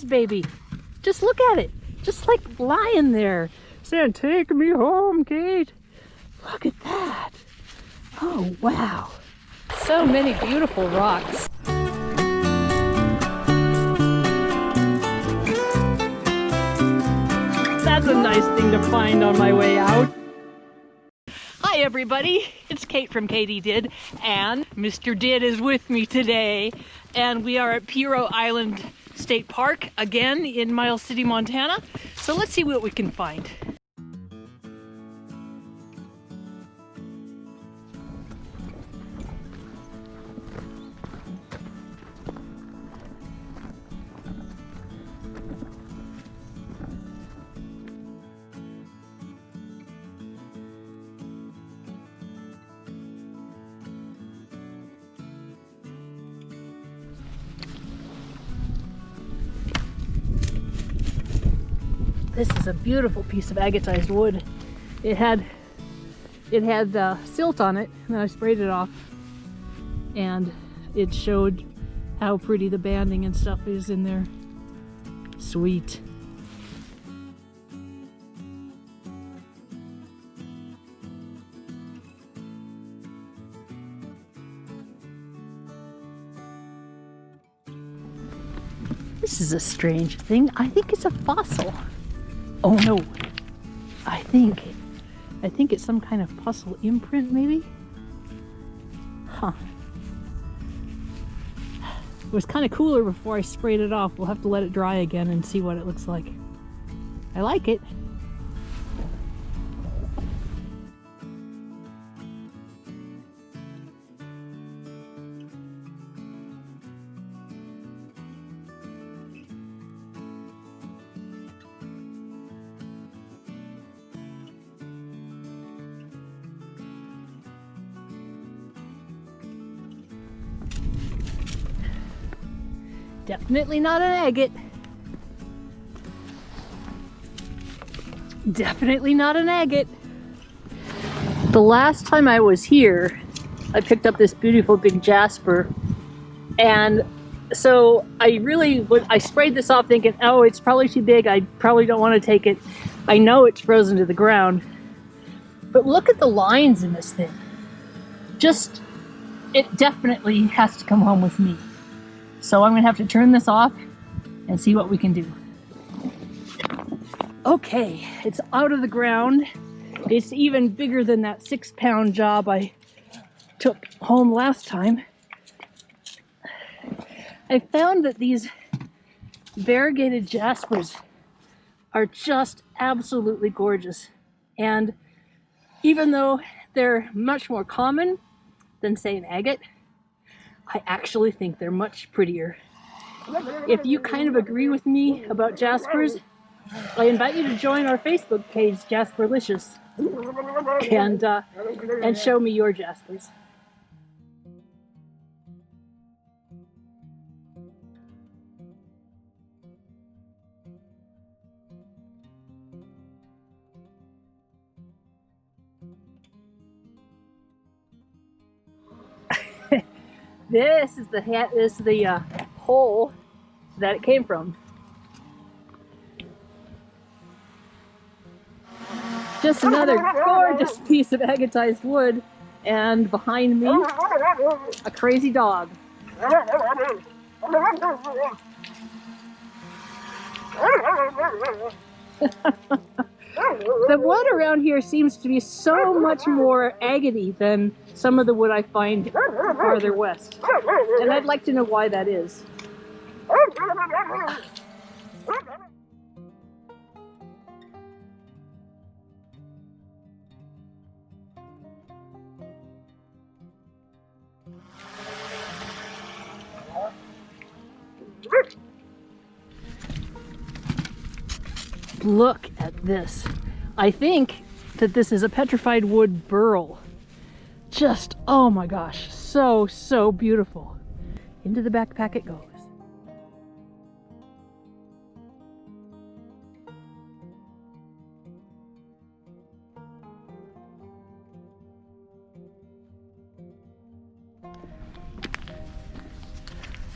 this baby. Just look at it. Just like lying there. Saying, take me home, Kate. Look at that. Oh, wow. So many beautiful rocks. That's a nice thing to find on my way out. Hi everybody, it's Kate from KatyDid, and Mr. Did is with me today. And we are at Pirogue Island State Park again in Miles City, Montana. So let's see what we can find. This is a beautiful piece of agatized wood. It had silt on it, and I sprayed it off, and it showed how pretty the banding and stuff is in there. Sweet. This is a strange thing. I think it's a fossil. Oh no, I think it's some kind of fossil imprint, maybe? Huh. It was kind of cooler before I sprayed it off. We'll have to let it dry again and see what it looks like. I like it. Definitely not an agate. Definitely not an agate. The last time I was here, I picked up this beautiful big jasper, and so I sprayed this off thinking, oh, it's probably too big. I probably don't want to take it. I know it's frozen to the ground, but look at the lines in this thing. It definitely has to come home with me. So I'm gonna have to turn this off and see what we can do. Okay, it's out of the ground. It's even bigger than that 6-pound job I took home last time. I found that these variegated jaspers are just absolutely gorgeous. And even though they're much more common than, say, an agate, I actually think they're much prettier. If you kind of agree with me about jaspers, I invite you to join our Facebook page, Jasperlicious, and show me your jaspers. This is the hole that it came from. Just another gorgeous piece of agatized wood, and behind me, a crazy dog. The wood around here seems to be so much more agate than some of the wood I find farther west. And I'd like to know why that is. Look at this. I think that this is a petrified wood burl. Just, oh my gosh, so beautiful. Into the backpack it goes.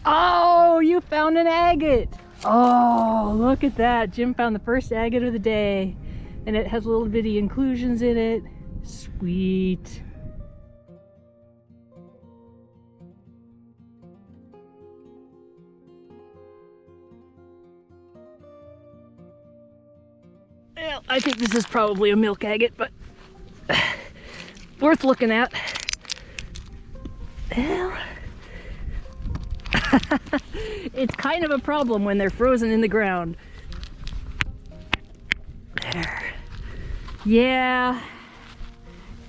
Oh, you found an agate. Oh, look at that. Jim found the first agate of the day, and it has little bitty inclusions in it. Sweet. Well, I think this is probably a milk agate, but worth looking at. Well, it's kind of a problem when they're frozen in the ground. There. Yeah,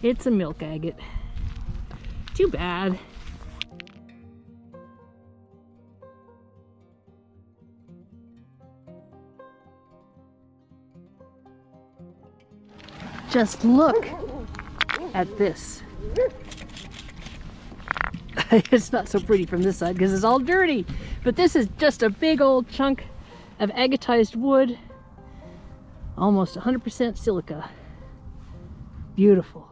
it's a milk agate. Too bad. Just look at this. It's not so pretty from this side because it's all dirty, but this is just a big old chunk of agatized wood, almost 100% silica. Beautiful.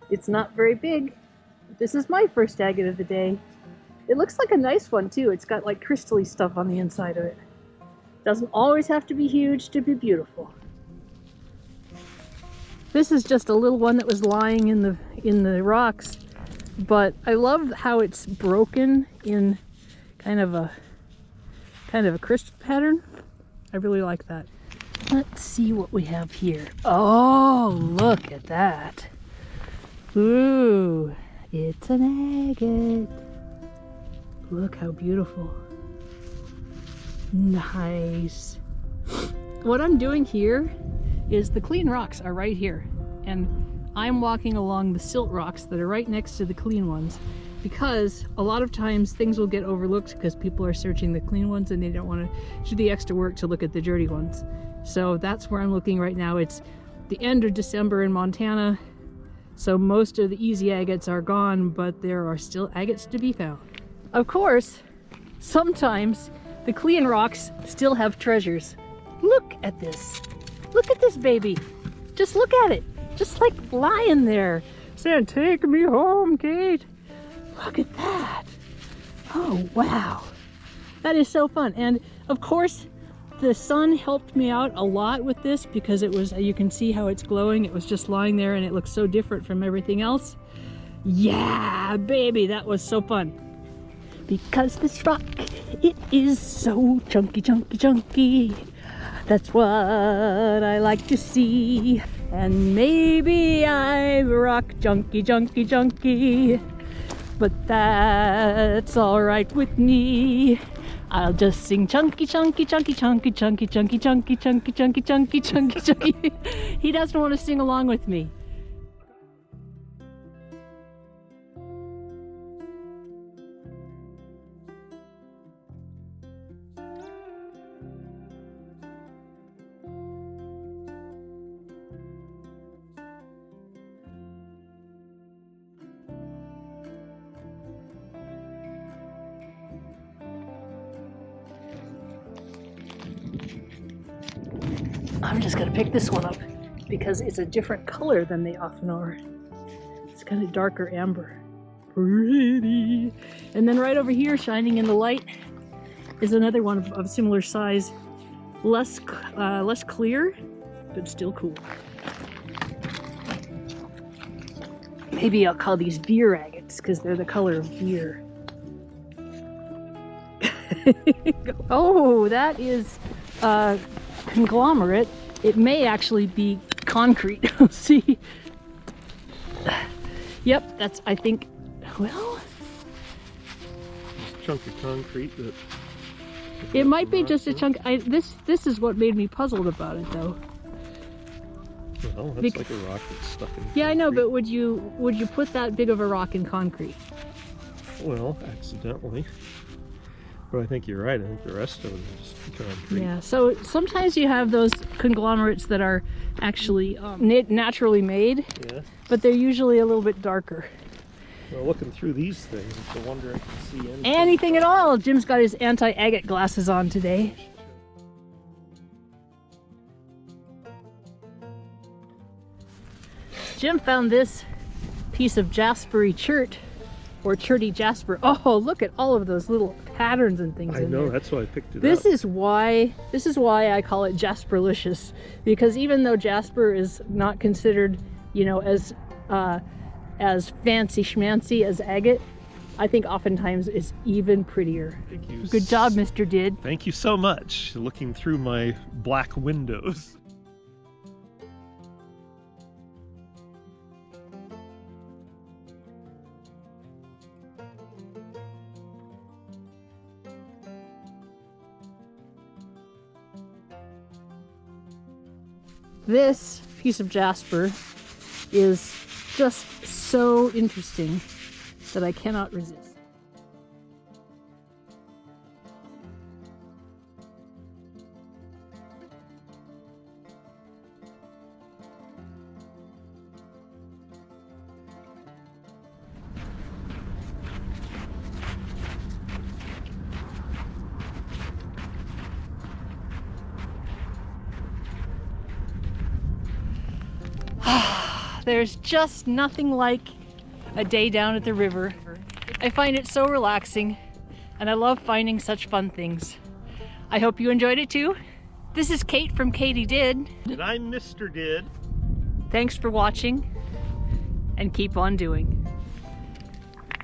It's not very big. This is my first agate of the day. It looks like a nice one too. It's got like crystally stuff on the inside of it. Doesn't always have to be huge to be beautiful. This is just a little one that was lying in the rocks, but I love how it's broken in kind of a crystal pattern. I really like that. Let's see what we have here. Oh, look at that. Ooh, it's an agate. Look how beautiful. Nice. What I'm doing here is the clean rocks are right here, and I'm walking along the silt rocks that are right next to the clean ones, because a lot of times things will get overlooked because people are searching the clean ones and they don't want to do the extra work to look at the dirty ones. So that's where I'm looking right now. It's the end of December in Montana, so most of the easy agates are gone, but there are still agates to be found. Of course, sometimes the clean rocks still have treasures. Look at this. Look at this baby. Just look at it. Just like lying there, saying, "Take me home, Kate." Look at that. Oh, wow. That is so fun. And of course, the sun helped me out a lot with this because it was, you can see how it's glowing. It was just lying there and it looks so different from everything else. Yeah, baby, that was so fun. Because this rock, it is so chunky, chunky, chunky. That's what I like to see. And maybe I'm rock junky, junky, junky. But that's all right with me. I'll just sing chunky, chunky, chunky, chunky, chunky, chunky, chunky, chunky, chunky, chunky, chunky, chunky. He doesn't want to sing along with me. I'm just gonna pick this one up because it's a different color than they often are. It's kind of darker amber. Pretty. And then right over here, shining in the light, is another one of similar size. Less clear, but still cool. Maybe I'll call these beer agates because they're the color of beer. Oh, that is conglomerate. It may actually be concrete. See? Yep, that's, I think, well, it's a chunk of concrete that it might be just a chunk. This is what made me puzzled about it, though. Well, that's like a rock that's stuck in concrete. Yeah, I know, but would you put that big of a rock in concrete? Well, accidentally. But I think you're right. I think the rest of it is concrete. Yeah, so sometimes you have those conglomerates that are actually naturally made, Yeah. but they're usually a little bit darker. Well, looking through these things, it's a wonder I can see anything. Anything at all. Jim's got his anti-agate glasses on today. Jim found this piece of jaspery chert, or cherty jasper. Oh, look at all of those little patterns and things I in know, there. that's why I picked it This up. is why I call it Jasperlicious, because even though jasper is not considered, you know, as fancy schmancy as agate, I think oftentimes it's even prettier. Thank you. Good job, Mr. Did. Thank you so much. Looking through my black windows. This piece of jasper is just so interesting that I cannot resist. There's just nothing like a day down at the river. I find it so relaxing, and I love finding such fun things. I hope you enjoyed it too. This is Kate from KatyDid. And I'm Mr. Did. Thanks for watching, and keep on doing.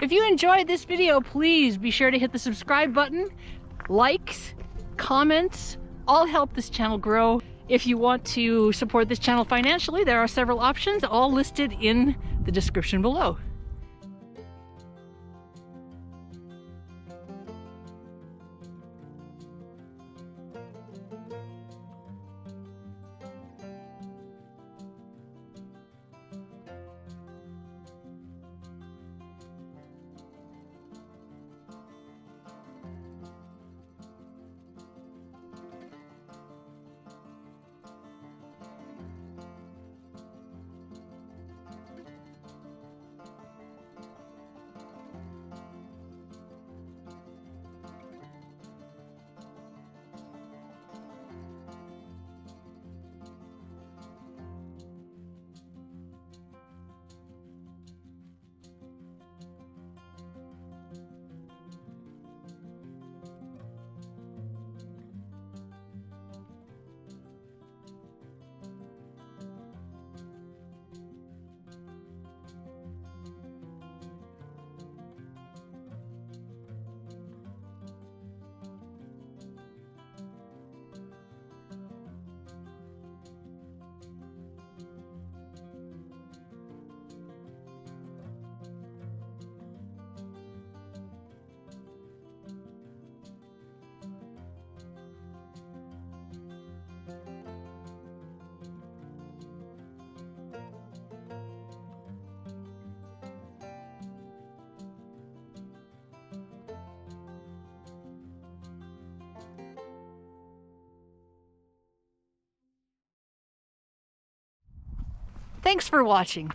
If you enjoyed this video, please be sure to hit the subscribe button. Likes, comments, all help this channel grow. If you want to support this channel financially, there are several options, all listed in the description below. Thanks for watching.